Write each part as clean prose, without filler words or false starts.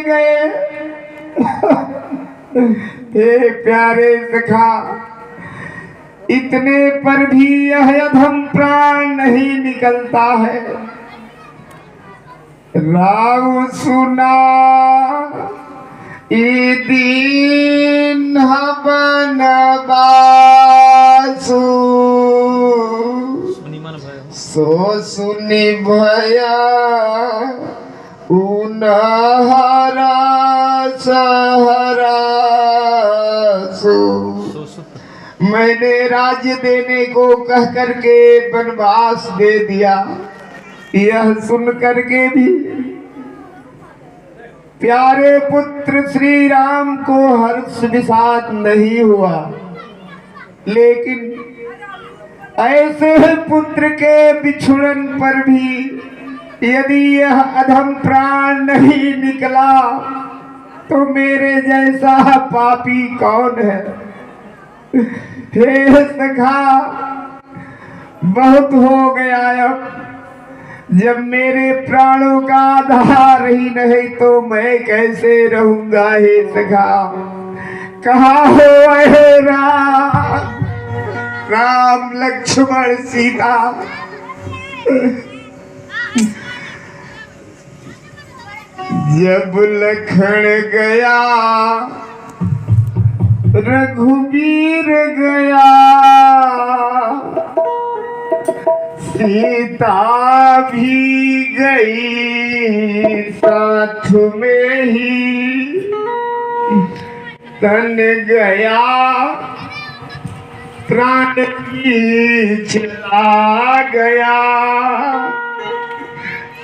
गए। हे प्यारे सखा, इतने पर भी यह अधम प्राण नहीं निकलता है। राव सुना ई दीन हवन बासु, सो सुनि भया उनहरा सहरासु। मैंने राज्य देने को कह करके वनवास दे दिया। यह सुन करके भी प्यारे पुत्र श्री राम को हर्ष विषाद नहीं हुआ। लेकिन ऐसे पुत्र के बिछुड़न पर भी यदि यह अधम प्राण नहीं निकला तो मेरे जैसा पापी कौन है। हे सखा, बहुत हो गया। अब जब मेरे प्राणों का आधार ही नहीं तो मैं कैसे रहूंगा। हे सखा, कहाँ हो हे राम, राम लक्ष्मण सीता। जब लखन गया रघुवीर गया, सीता भी गई साथ में ही। तन गया प्राण भी चला गया,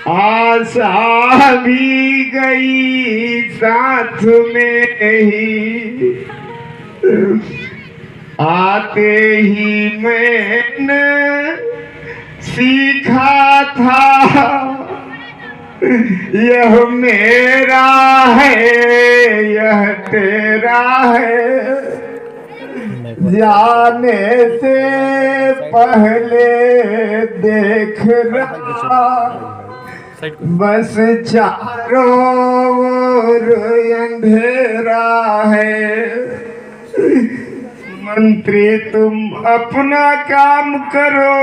आशा भी गई साथ में ही। आते ही मैंने सीखा था यह मेरा है यह तेरा है। जाने से पहले देख रहा बस चारों ओर अंधेरा है। मंत्री तुम अपना काम करो,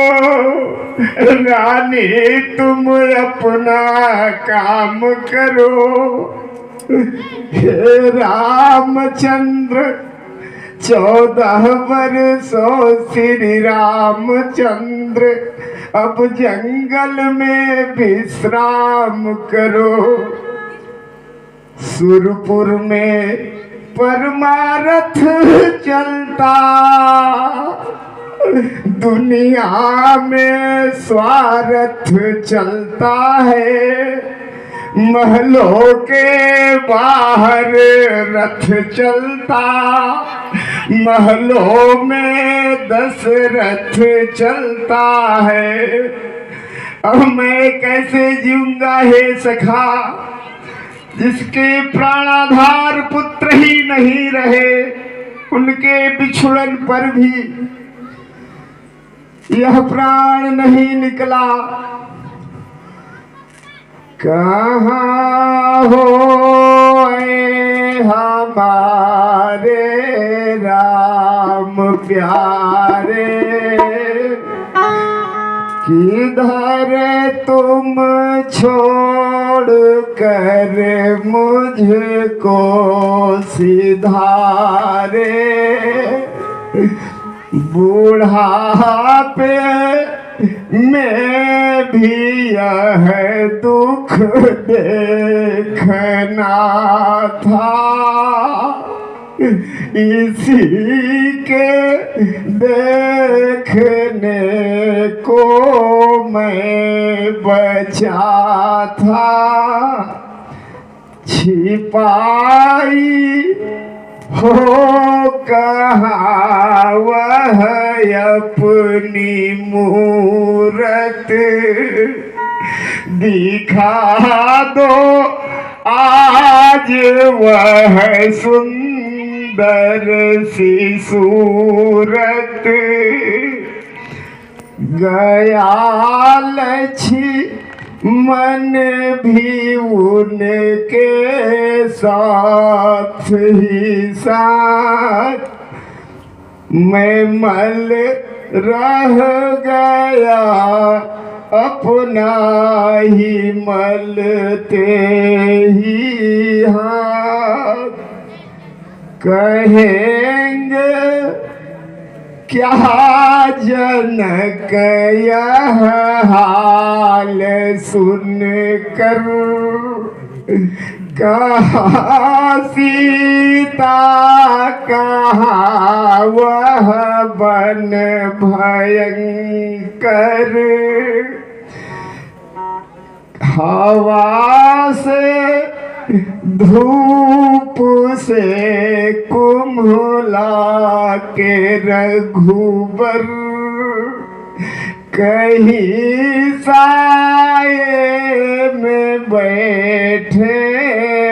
रानी तुम अपना काम करो। हे रामचंद्र 14 वर्षों श्री रामचंद्र अब जंगल में विश्राम करो। सुरपुर में परमारथ चलता, दुनिया में स्वार्थ चलता है। महलों के बाहर रथ चलता, महलों में 10 रथ चलता है। अब मैं कैसे जीऊंगा हे सखा, जिसके प्राणाधार पुत्र ही नहीं रहे। उनके बिछुड़न पर भी यह प्राण नहीं निकला। कहाँ हो हमारे राम प्यारे, किधर तुम छोड़ कर मुझको सिधारे। बुढ़ापे में भी यह दुख देखना था, इसी के देखने को मैं बचा था। छिपाई हो कहाँ वह अपनी मूरत, दिखा दो आज वह सुंदर सी सूरत। गया मन भी उनके साथ ही साथ मैं मल रह गया अपना ही मलते ही हाथ। कहेंगे क्या जनक यह हाल सुनकर, कहाँ सीता कहाँ वह बन भयंकर। हवा से धूप से कुम्हला के रघुबर, कहीं साए में बैठे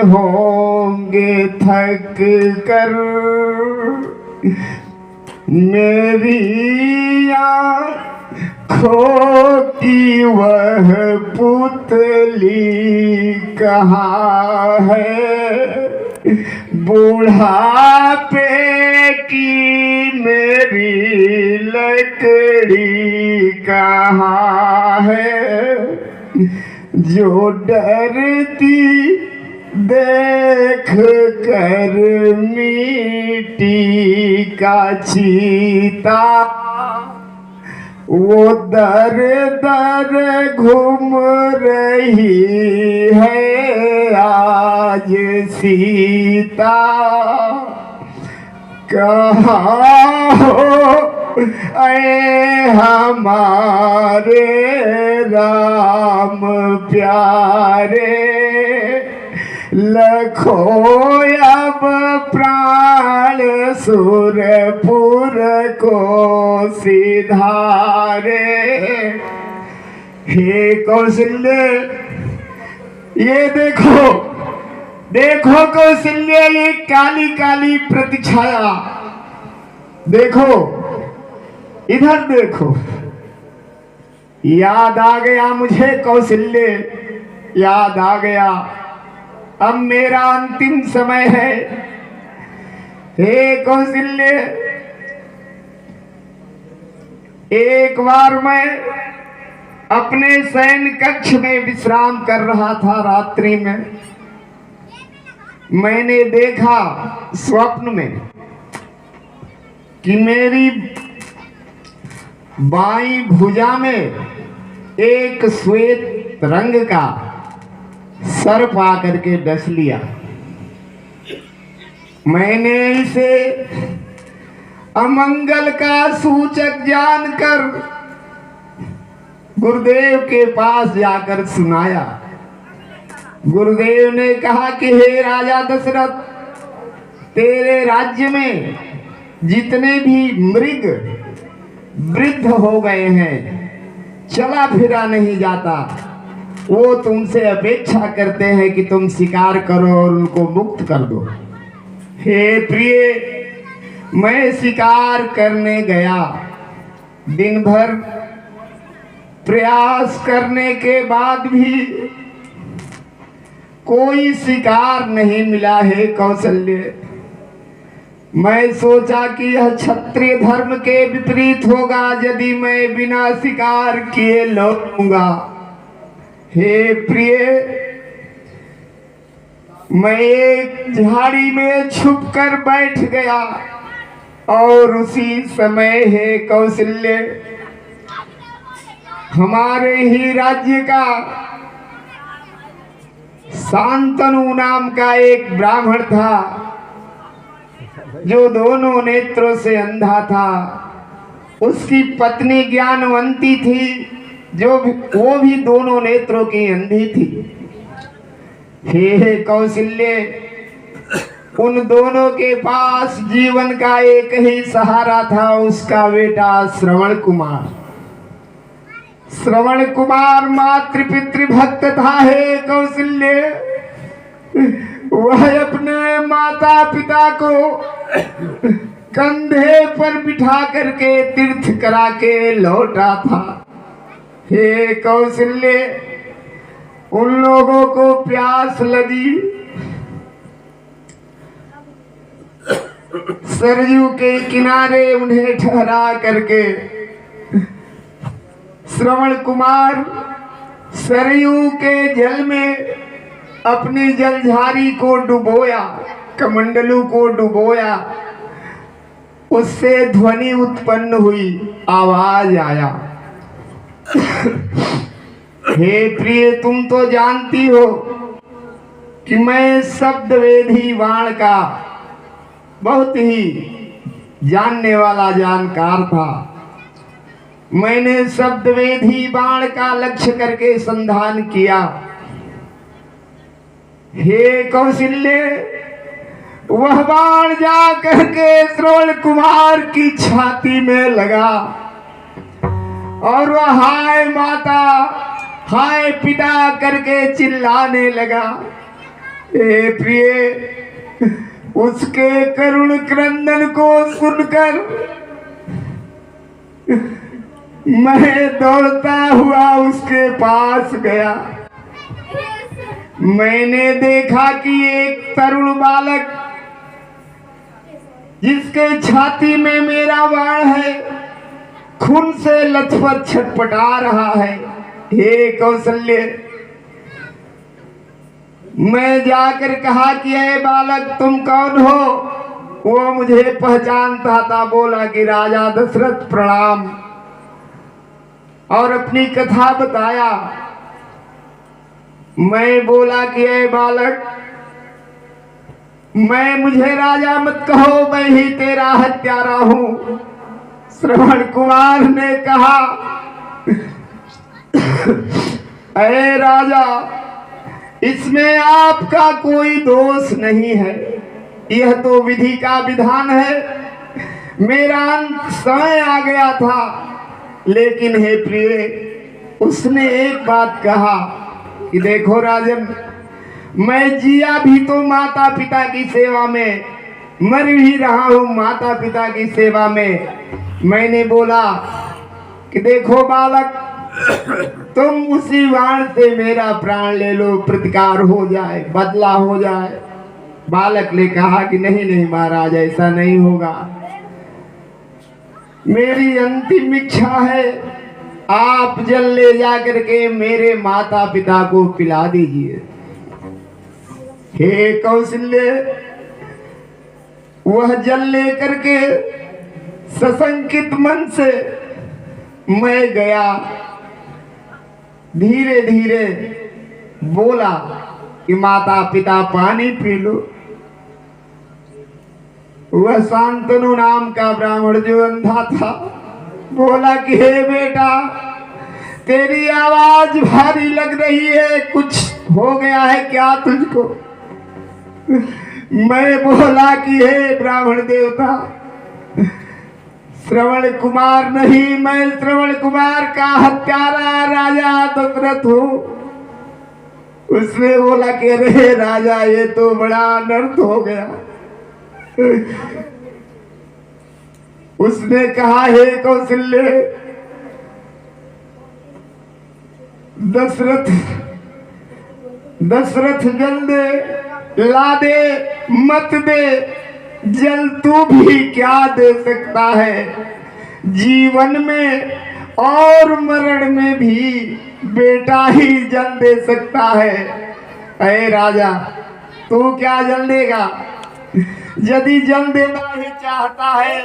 होंगे थक कर। मेरी आँखों की वह पुतली कहाँ है, बुढ़ापे की मेरी लकड़ी कहाँ है, जो डरती देख कर मिट्टी का चीता, वो दर दर घूम रही है आज सीता। कहाँ हो ऐ हमारे राम प्यारे, लखो अब प्राण सुरपुर को सिधारे। हे कौशल्य, ये देखो देखो कौशल्य, ये काली काली प्रतिछाया देखो, इधर देखो। याद आ गया मुझे कौशल्य, याद आ गया, अब मेरा अंतिम समय है। हे कौशल्य, एक बार मैं अपने शयन कक्ष में विश्राम कर रहा था। रात्रि में मैंने देखा स्वप्न में कि मेरी बाईं भुजा में एक श्वेत रंग का सर्प आकर के डस लिया। मैंने इसे अमंगल का सूचक जानकर गुरुदेव के पास जाकर सुनाया। गुरुदेव ने कहा कि हे राजा दशरथ, तेरे राज्य में जितने भी मृग वृद्ध हो गए हैं, चला फिरा नहीं जाता, वो तुमसे अपेक्षा करते हैं कि तुम शिकार करो और उनको मुक्त कर दो। हे प्रिय, मैं शिकार करने गया, दिन भर प्रयास करने के बाद भी कोई शिकार नहीं मिला। है कौशल्य, मैं सोचा कि यह क्षत्रिय धर्म के विपरीत होगा यदि मैं बिना शिकार किए लौटूंगा। हे प्रिय, मैं एक झाड़ी में छुपकर बैठ गया और उसी समय हे कौशल्य, हमारे ही राज्य का शांतनु नाम का एक ब्राह्मण था जो दोनों नेत्रों से अंधा था। उसकी पत्नी ज्ञानवंती थी, वो भी दोनों नेत्रों की अंधी थी। हे कौशल्य, उन दोनों के पास जीवन का एक ही सहारा था, उसका बेटा श्रवण कुमार। श्रवण कुमार मातृपितृ भक्त था। हे कौशल्य, वह अपने माता पिता को कंधे पर बिठा करके तीर्थ करा के लौटा था। हे कौशल्य, उन लोगों को प्यास लगी। सरयू के किनारे उन्हें ठहरा करके श्रवण कुमार सरयू के जल में अपनी जलझारी को डुबोया, कमंडलू को डुबोया। उससे ध्वनि उत्पन्न हुई, आवाज आया, हे प्रिय, तुम तो जानती हो कि मैं शब्द वेधी वाण का बहुत ही जानने वाला जानकार था। मैंने शब्द वेधी बाण का लक्ष्य करके संधान किया। हे कौशल्य, वह बाण जा करके श्रवण कुमार की छाती में लगा और वह हाय माता, हाय पिता करके चिल्लाने लगा। हे प्रिय, उसके करुण क्रंदन को सुनकर मैं दौड़ता हुआ उसके पास गया। मैंने देखा कि एक तरुण बालक जिसके छाती में मेरा बाण है खून से लथपथ छटपटा रहा है। हे कौशल्य, मैं जाकर कहा कि ऐ बालक, तुम कौन हो? वो मुझे पहचानता था। बोला कि राजा दशरथ प्रणाम, और अपनी कथा बताया। मैं बोला कि ऐ बालक, मुझे राजा मत कहो, मैं ही तेरा हत्यारा हूं। श्रवण कुमार ने कहा, अरे राजा, इसमें आपका कोई दोष नहीं है, यह तो विधि का विधान है। मेरा अंत समय आ गया था, लेकिन हे प्रिय, उसने एक बात कहा कि देखो राजन, मैं जिया भी तो माता पिता की सेवा में, मर भी रहा हूं माता पिता की सेवा में। मैंने बोला कि देखो बालक, तुम उसी बाण से मेरा प्राण ले लो, प्रतिकार हो जाए, बदला हो जाए। बालक ने कहा कि नहीं नहीं महाराज, ऐसा नहीं होगा। मेरी अंतिम इच्छा है, आप जल ले जाकर के मेरे माता पिता को पिला दीजिए। हे कौशल्य, वह जल लेकर के सशंकित मन से मैं गया। धीरे धीरे बोला कि माता पिता पानी पी लो। वह शांतनु नाम का ब्राह्मण जो अंधा था बोला कि हे बेटा, तेरी आवाज भारी लग रही है, कुछ हो गया है क्या तुझको? मैं बोला कि हे ब्राह्मण देवता, श्रवण कुमार नहीं, मैं श्रवण कुमार का हत्यारा राजा दशरथ हूं। उसने बोला कि अरे राजा, ये तो बड़ा अनर्थ हो गया। उसने कहा, हे कौशल्य, दशरथ जल दे, ला दे, मत दे, जल तू भी क्या दे सकता है? जीवन में और मरण में भी बेटा ही जल दे सकता है। अरे राजा, तू क्या जल देगा? यदि जल देना ही चाहता है